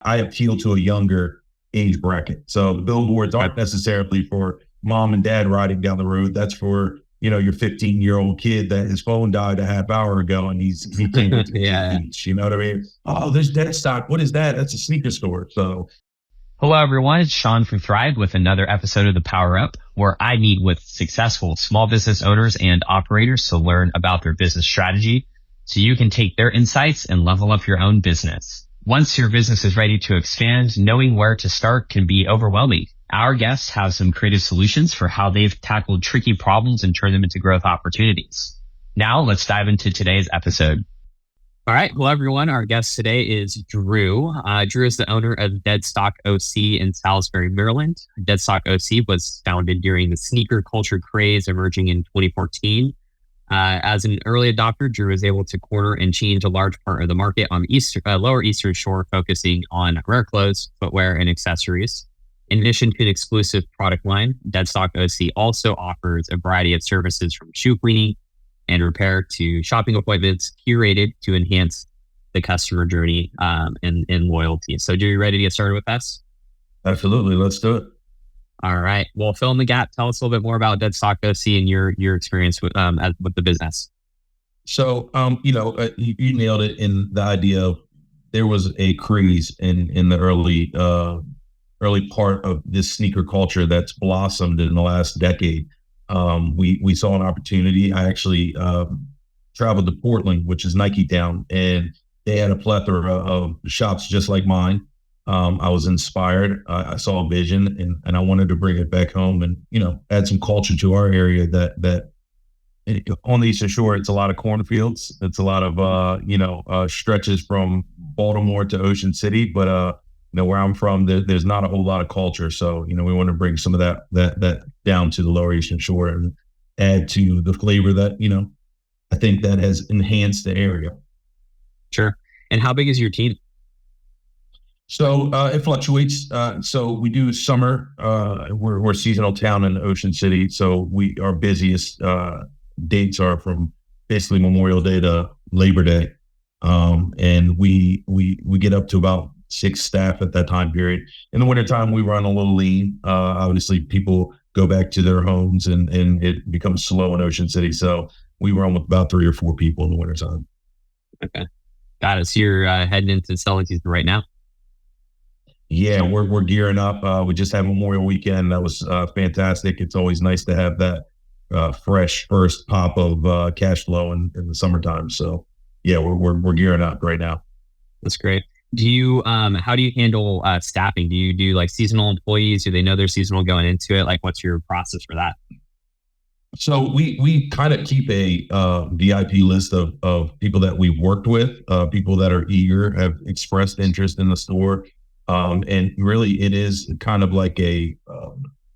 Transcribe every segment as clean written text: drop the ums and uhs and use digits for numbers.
I appeal to a younger age bracket. So the billboards aren't necessarily for mom and dad riding down the road. That's for, your 15-year-old kid that his phone died a half hour ago and he came to Yeah. the beach. You know what I mean? Oh, there's Deadstock. What is that? That's a sneaker store. So Hello, everyone. It's Sean from Thrive with another episode of the Power Up, where I meet with successful small business owners and operators to learn about their business strategy so you can take their insights and level up your own business. Once your business is ready to expand, knowing where to start can be overwhelming. Our guests have some creative solutions for how they've tackled tricky problems and turned them into growth opportunities. Now let's dive into today's episode. All right. Well, everyone, our guest today is Drew. Drew is the owner of Deadstock OC in Salisbury, Maryland. Deadstock OC was founded during the sneaker culture craze emerging in 2014. As an early adopter, Drew was able to corner and change a large part of the market on the lower Eastern Shore, focusing on rare clothes, footwear, and accessories. In addition to an exclusive product line, Deadstock OC also offers a variety of services from shoe cleaning and repair to shopping appointments, curated to enhance the customer journey and loyalty. So, Drew, you ready to get started with us? absolutely. Let's do it. All right. Well, fill in the gap. Tell us a little bit more about Deadstock OC and your experience with the business. So, you nailed it in the idea of there was a craze in the early part of this sneaker culture that's blossomed in the last decade. We saw an opportunity. I actually traveled to Portland, which is Nike Town, and they had a plethora of shops just like mine. I was inspired. I saw a vision, and I wanted to bring it back home and add some culture to our area. That on the Eastern Shore, it's a lot of cornfields. It's a lot of stretches from Baltimore to Ocean City, but where I'm from, there's not a whole lot of culture. So, we want to bring some of that down to the lower Eastern Shore and add to the flavor that, I think that has enhanced the area. Sure. And how big is your team? So it fluctuates. So we do summer. We're a seasonal town in Ocean City. So our busiest dates are from basically Memorial Day to Labor Day. And we get up to about 6 staff at that time period. In the wintertime, we run a little lean. Obviously, people go back to their homes and it becomes slow in Ocean City. So we run with about 3 or 4 people in the wintertime. Okay. Got it. So you're heading into selling season right now? Yeah, we're gearing up. We just had Memorial Weekend. That was fantastic. It's always nice to have that fresh first pop of cash flow in the summertime. So yeah, we're gearing up right now. That's great. Do you how do you handle staffing? Do you do like seasonal employees? Do they know they're seasonal going into it? Like, what's your process for that? So we kind of keep a VIP list of people that we've worked with, people that are eager, have expressed interest in the store, and really it is kind of like a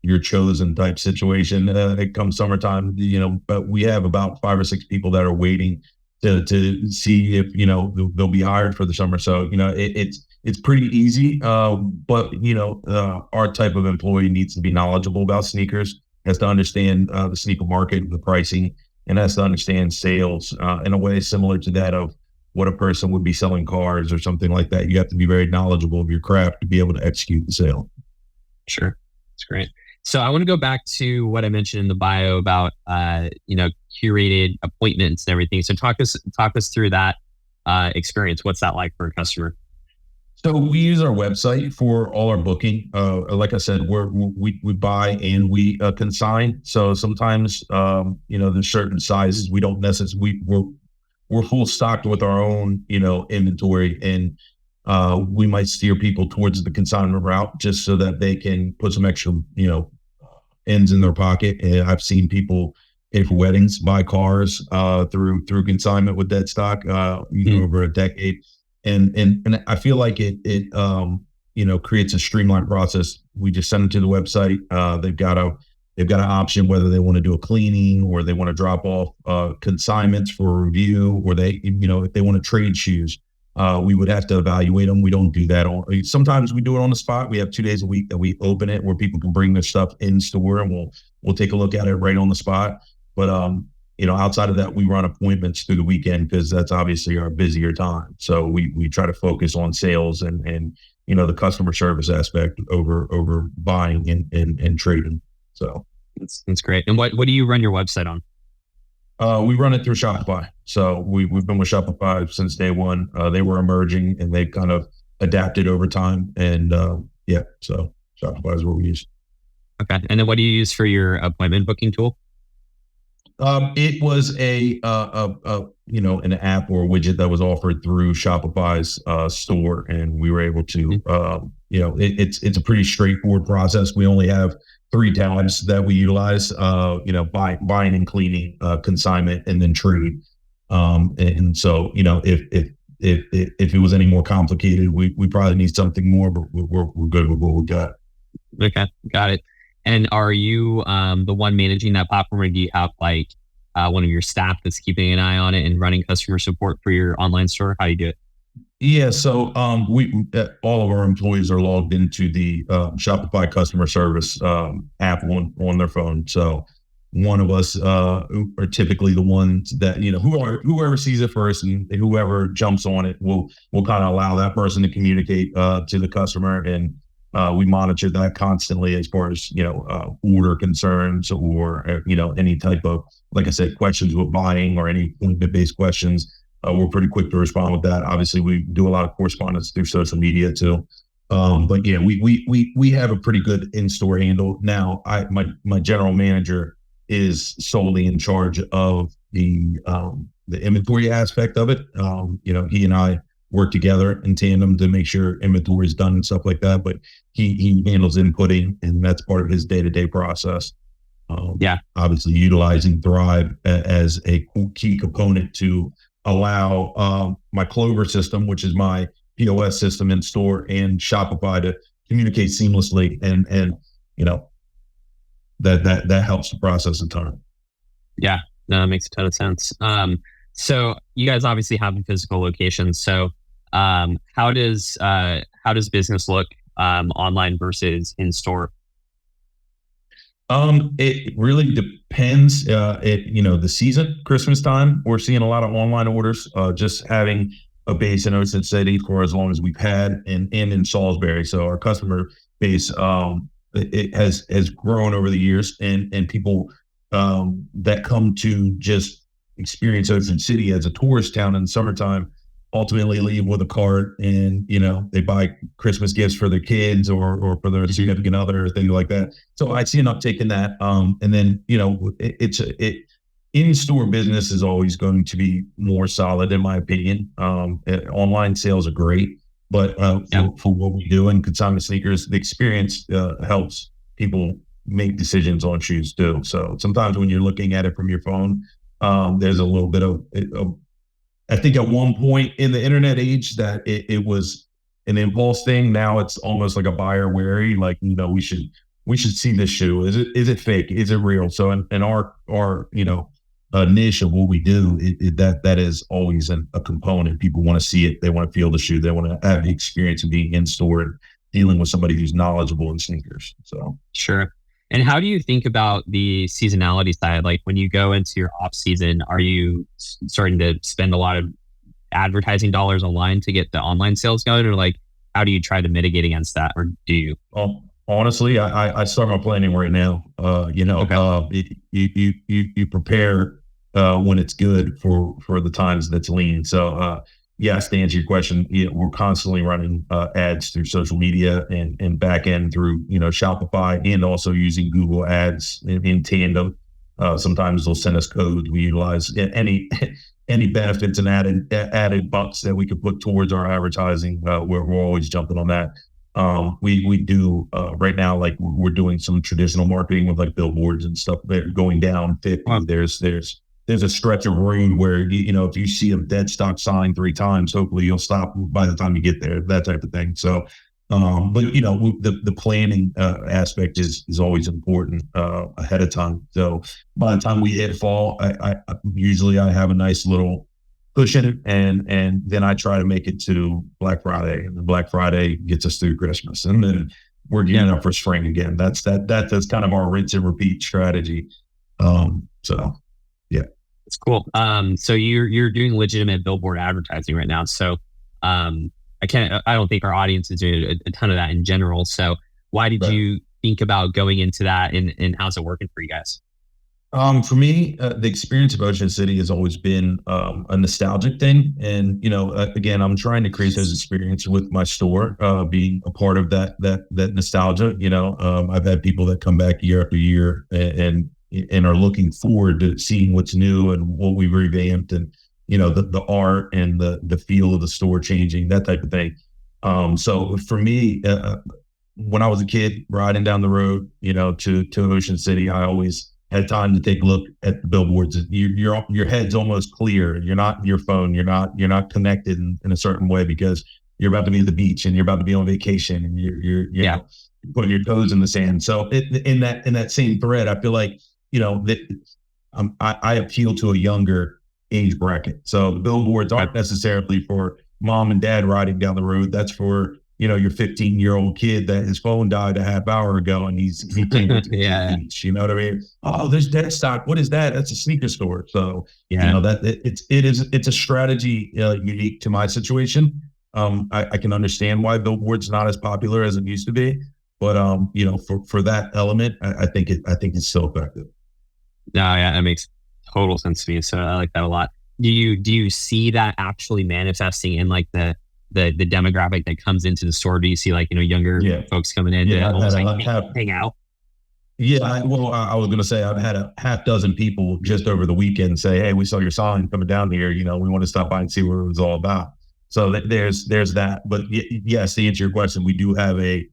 your chosen type situation. It comes summertime, but we have about 5 or 6 people that are waiting to see if they'll be hired for the summer. So it's pretty easy, but our type of employee needs to be knowledgeable about sneakers, has to understand the sneaker market, the pricing, and has to understand sales in a way similar to that of what a person would be selling cars or something like that. You have to be very knowledgeable of your craft to be able to execute the sale. Sure, that's great. So I want to go back to what I mentioned in the bio about curated appointments and everything. So talk us through that experience. What's that like for a customer? So we use our website for all our booking. Like I said, we buy and we consign. So sometimes there's certain sizes we don't necessarily we're full stocked with our own inventory, and we might steer people towards the consignment route just so that they can put some extra ends in their pocket. And I've seen people pay for weddings, buy cars through consignment with Deadstock over a decade. And I feel like it creates a streamlined process. We just send them to the website. They've got an option whether they want to do a cleaning or they want to drop off consignments for a review, or they if they want to trade shoes. We would have to evaluate them. We don't do that sometimes we do it on the spot. We have 2 days a week that we open it where people can bring their stuff in store, and we'll take a look at it right on the spot. But outside of that, we run appointments through the weekend because that's obviously our busier time. So we try to focus on sales and the customer service aspect over buying and trading. So that's great. And what do you run your website on? We run it through Shopify. So we've been with Shopify since day one. They were emerging and they kind of adapted over time. And so Shopify is what we use. Okay. And then what do you use for your appointment booking tool? It was an app or a widget that was offered through Shopify's store, and we were able to, it's a pretty straightforward process. We only have 3 tabs that we utilize, buying and cleaning, consignment, and then trade. And so, if it was any more complicated, we probably need something more, but we're good with what we got. Okay, got it. And are you the one managing that platform, or do you have like one of your staff that's keeping an eye on it and running customer support for your online store? How do you do it? Yeah, so we all of our employees are logged into the Shopify customer service app on their phone. So one of us are typically the ones that whoever sees it first, and whoever jumps on it will kind of allow that person to communicate to the customer, and we monitor that constantly as far as order concerns or any type of, like I said, questions with buying or any appointment-based questions. We're pretty quick to respond with that. Obviously, we do a lot of correspondence through social media too. But yeah, we have a pretty good in-store handle now. My general manager is solely in charge of the inventory aspect of it. He and I work together in tandem to make sure inventory is done and stuff like that. But he handles inputting, and that's part of his day-to-day process. Obviously utilizing Thrive as a key component to allow my Clover system, which is my POS system in store, and Shopify to communicate seamlessly, and that helps the process a ton. Yeah, no, that makes a ton of sense. So you guys obviously have a physical location. So how does business look online versus in store? It really depends. The season, Christmas time, we're seeing a lot of online orders. Just having a base in Ocean City for as long as we've had, and in Salisbury. So our customer base, it has grown over the years, and people that come to just experience Ocean City as a tourist town in the summertime ultimately leave with a cart, and they buy Christmas gifts for their kids or for their significant other or things like that. So I see an uptick in that. And then in-store business is always going to be more solid, in my opinion. Online sales are great, but for what we do in consignment sneakers, the experience helps people make decisions on shoes too. So sometimes when you're looking at it from your phone, there's a little bit of I think at one point in the internet age that it was an impulse thing. Now it's almost like a buyer wary, like, we should see this shoe. Is it fake? Is it real? So in our niche of what we do, that is always a component. People want to see it. They want to feel the shoe. They want to have the experience of being in store and dealing with somebody who's knowledgeable in sneakers. So sure. And how do you think about the seasonality side? Like when you go into your off season, are you starting to spend a lot of advertising dollars online to get the online sales going, or like how do you try to mitigate against that, or do you? Honestly, I start my planning right now. Okay. You prepare when it's good for the times that's lean. So yes, to answer your question, we're constantly running ads through social media and back end through Shopify, and also using Google Ads in tandem. Sometimes they'll send us codes. We utilize any benefits and added bucks that we could put towards our advertising. We're always jumping on that. We do right now, like we're doing some traditional marketing with like billboards and stuff. They're going down 50. Wow. There's a stretch of road where, if you see a Deadstock sign 3 times, hopefully you'll stop by the time you get there, that type of thing. So, but the planning aspect is always important ahead of time. So by the time we hit fall, I usually have a nice little cushion, and then I try to make it to Black Friday, and then Black Friday gets us through Christmas, and then we're getting up for spring again. That's kind of our rinse and repeat strategy. So yeah, it's cool. So you're doing legitimate billboard advertising right now. So I don't think our audience is doing a ton of that in general. So why did Right. you think about going into that, and how's it working for you guys? For me, the experience of Ocean City has always been a nostalgic thing, and again, I'm trying to create those experiences with my store, being a part of that nostalgia. I've had people that come back year after year and are looking forward to seeing what's new and what we revamped, and the art and the feel of the store changing, that type of thing. So for me, when I was a kid riding down the road, to Ocean City, I always had time to take a look at the billboards. Your head's almost clear. You're not in your phone. You're not connected in a certain way because you're about to be at the beach and you're about to be on vacation and you're putting your toes in the sand. So in that same thread, I feel like that I appeal to a younger age bracket. So the billboards aren't necessarily for mom and dad riding down the road. That's for your 15-year-old kid that his phone died a half hour ago and he can't go to the beach. You know what I mean? Oh, there's Deadstock. What is that? That's a sneaker store. So that it's a strategy unique to my situation. I can understand why billboard's not as popular as it used to be, but for that element, I think it's still effective. No, yeah, that makes total sense to me. So I like that a lot. Do you see that actually manifesting in like the demographic that comes into the store? Do you see like younger folks coming in to almost like hang out? Yeah, I was going to say I've had a half dozen people just over the weekend say, "Hey, we saw your sign coming down here. We want to stop by and see what it was all about." So there's that. But yes, to answer your question, we do have a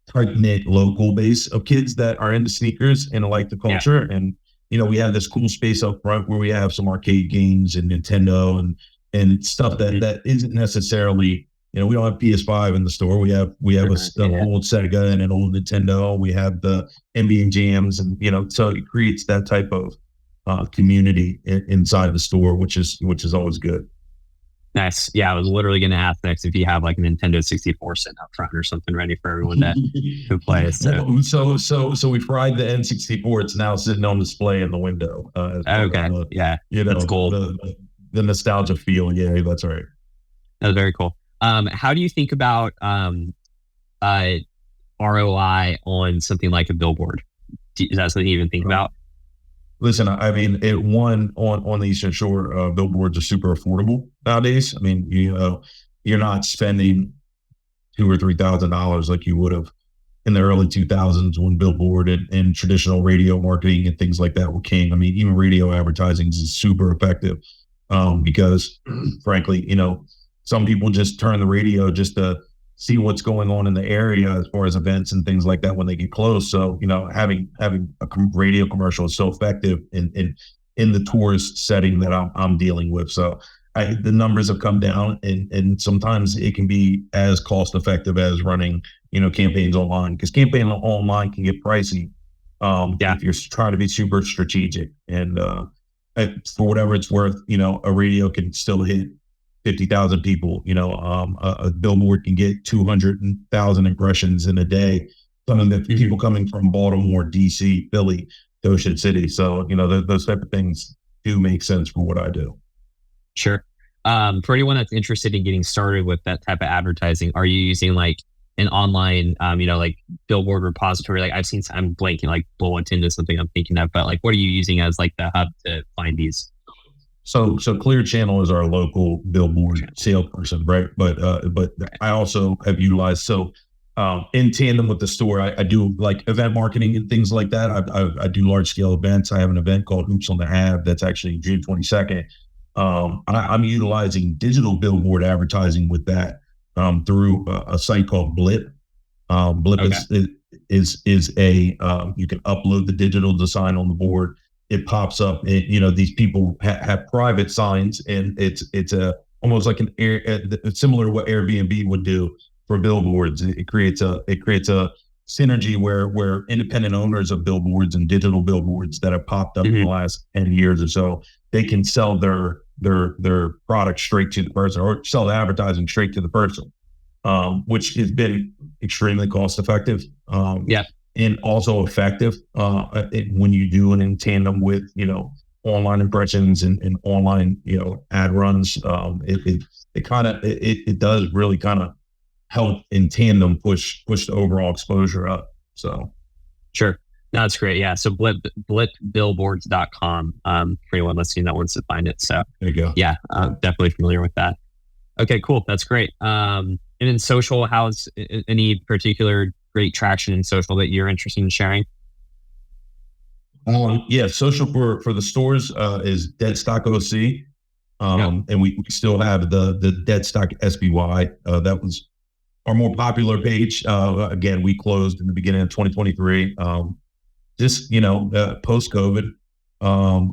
tight knit local base of kids that are into sneakers and like the culture. And we have this cool space up front where we have some arcade games and Nintendo and stuff that isn't necessarily. We don't have PS5 in the store. We have an old Sega and an old Nintendo. We have the NBA jams, and so it creates that type of community inside the store, which is always good. Nice. Yeah, I was literally going to ask next if you have like a Nintendo 64 sitting up front or something ready for everyone who plays. So we fried the N64. It's now sitting on display in the window. Okay. That's cool. The nostalgia feel. Yeah, that's right. That's very cool. How do you think about ROI on something like a billboard? Is that something you even think about? Listen, I mean, on the Eastern Shore, billboards are super affordable nowadays. I mean, you're not spending $2,000 or $3,000 like you would have in the early 2000s when billboard and traditional radio marketing and things like that were king. I mean, even radio advertising is super effective because, frankly, some people just turn the radio just to see what's going on in the area as far as events and things like that when they get close. So, having a radio commercial is so effective in the tourist setting that I'm dealing with. So the numbers have come down and sometimes it can be as cost effective as running, campaigns online, because campaign online can get pricey. If you're trying to be super strategic and for whatever it's worth, a radio can still hit 50,000 people. A billboard can get 200,000 impressions in a day. Some of the people coming from Baltimore, DC, Philly, to Ocean City. So, those type of things do make sense for what I do. Sure. For anyone that's interested in getting started with that type of advertising, are you using like an online, like billboard repository? Like I'm blanking, like Bulletin is something I'm thinking of, but like, what are you using as like the hub to find these? So Clear Channel is our local billboard salesperson, right? But I also have utilized in tandem with the store, I do like event marketing and things like that. I do large scale events. I have an event called Hoops on the Ave that's actually June 22nd. I'm utilizing digital billboard advertising with that through a site called Blip. Blip is a you can upload the digital design on the board. It pops up. These people have private signs, and it's almost like similar to what Airbnb would do for billboards. It creates a synergy where independent owners of billboards and digital billboards that have popped up in the last 10 years or so, they can sell their product straight to the person, or sell the advertising straight to the person, which has been extremely cost effective. And also effective when you do it in tandem with, online impressions and online, ad runs. it does really kind of help in tandem push the overall exposure up. So Sure. No, that's great. Yeah. So blipbillboards.com, for anyone listening that wants to find it. So there you go. yeah, definitely familiar with that. Okay, cool. That's great. And in social, how's any particular great traction in social that you're interested in sharing? Yeah, social for the stores is Deadstock OC. And we still have the Deadstock SBY. That was our more popular page. Again, we closed in the beginning of 2023. Just post COVID,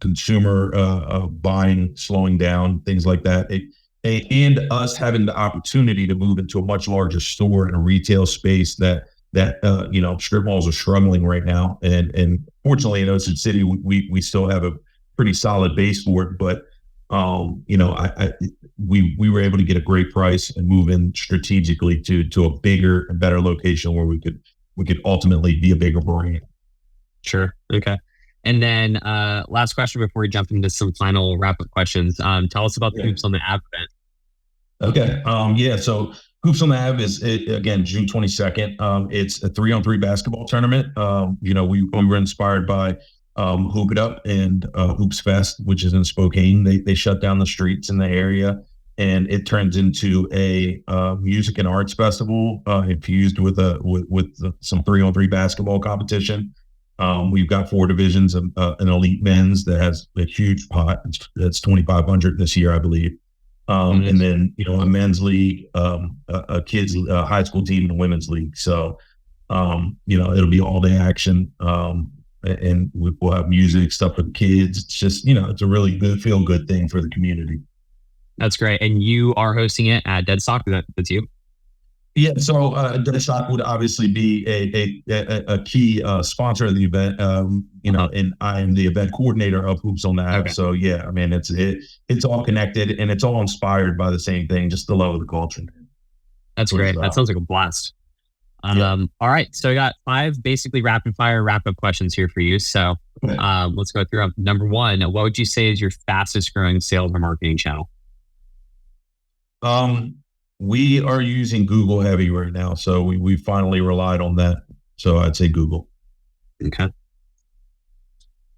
consumer buying slowing down, things like that. And us having the opportunity to move into a much larger store in a retail space that strip malls are struggling right now. And fortunately in Ocean City, we still have a pretty solid base for it, but we were able to get a great price and move in strategically to a bigger and better location where we could ultimately be a bigger brand. Sure. Okay. And then last question before we jump into some final wrap up questions. Tell us about the Hoops on the Ave event. Okay. Yeah. So Hoops on the Ave is again June 22nd. It's a 3-on-3 basketball tournament. We were inspired by Hoop It Up and Hoops Fest, which is in Spokane. They shut down the streets in the area, and it turns into a music and arts festival infused with some 3-on-3 basketball competition. We've got 4 divisions of an elite men's that has a huge pot. That's 2,500 this year, I believe. And then, a men's league, a kids high school team, and a women's league. So, it'll be all day action. And we'll have music, stuff for the kids. It's just, it's a really good, feel good thing for the community. That's great. And you are hosting it at Deadstock. That's you? Yeah, so Deadstock would obviously be a key sponsor of the event, and I am the event coordinator of Hoops on the Ave. Okay. So yeah, I mean it's all connected and it's all inspired by the same thing, just the love of the culture. That's great. That sounds like a blast. All right, so I got 5 basically rapid fire wrap up questions here for you. So let's go through them. Number 1, what would you say is your fastest growing sales or marketing channel? We are using Google heavy right now, so we finally relied on that. So I'd say Google. Okay.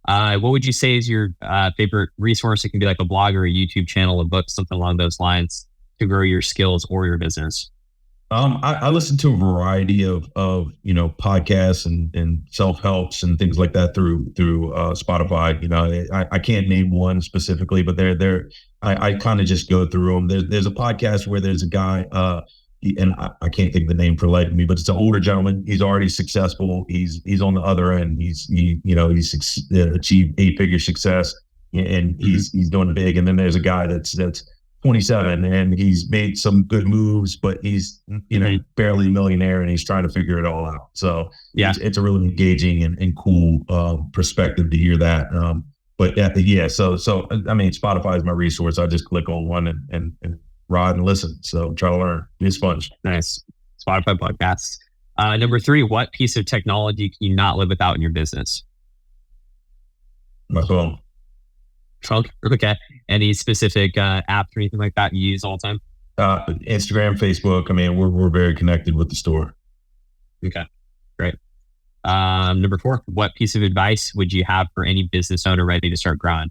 What would you say is your favorite resource? It can be like a blog or a YouTube channel, a book, something along those lines to grow your skills or your business. I listen to a variety of podcasts and self-helps and things like that through Spotify. I can't name one specifically, but I kind of just go through them. There's a podcast where there's a guy, and I can't think of the name for life of me, but it's an older gentleman. He's already successful. He's on the other end. He's achieved 8-figure success, and he's doing big. And then there's a guy that's 27 and he's made some good moves, but he's barely a millionaire and he's trying to figure it all out. So yeah, it's a really engaging and cool perspective to hear that. But so I mean, Spotify is my resource. I just click on one and ride and listen. So try to learn. Be a sponge. Nice. Spotify podcasts. Number 3, what piece of technology can you not live without in your business? My phone. Okay. Any specific apps or anything like that you use all the time? Instagram, Facebook. I mean, we're very connected with the store. Okay, great. Number 4, what piece of advice would you have for any business owner ready to start growing?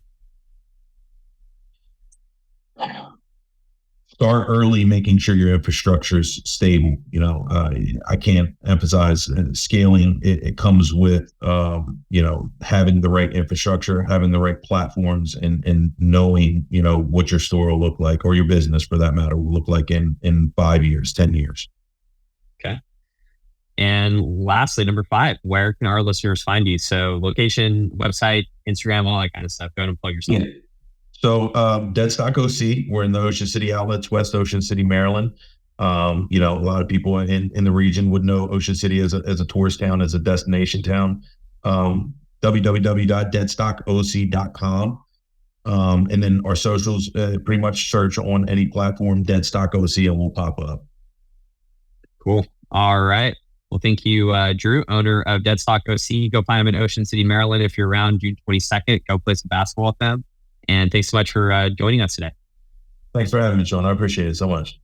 Start early, making sure your infrastructure is stable. I can't emphasize scaling. It comes with, having the right infrastructure, having the right platforms, and knowing, what your store will look like, or your business for that matter, will look like in 5 years, 10 years. Okay. And lastly, number 5, where can our listeners find you? So location, website, Instagram, all that kind of stuff. Go ahead and plug yourself. Yeah. So Deadstock OC, we're in the Ocean City outlets, West Ocean City, Maryland. A lot of people in the region would know Ocean City as a tourist town, as a destination town. www.deadstockoc.com. And then our socials, pretty much search on any platform, Deadstock OC, and we'll pop up. Cool. All right. Well, thank you, Drew, owner of Deadstock OC. Go find them in Ocean City, Maryland. If you're around June 22nd, go play some basketball with them. And thanks so much for joining us today. Thanks for having me, Sean. I appreciate it so much.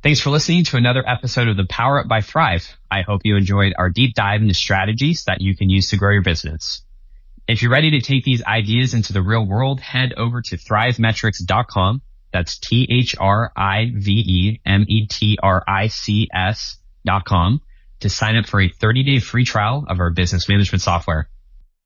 Thanks for listening to another episode of the Power Up by Thrive. I hope you enjoyed our deep dive into strategies that you can use to grow your business. If you're ready to take these ideas into the real world, head over to thrivemetrics.com. That's THRIVEMETRICS.com to sign up for a 30-day free trial of our business management software.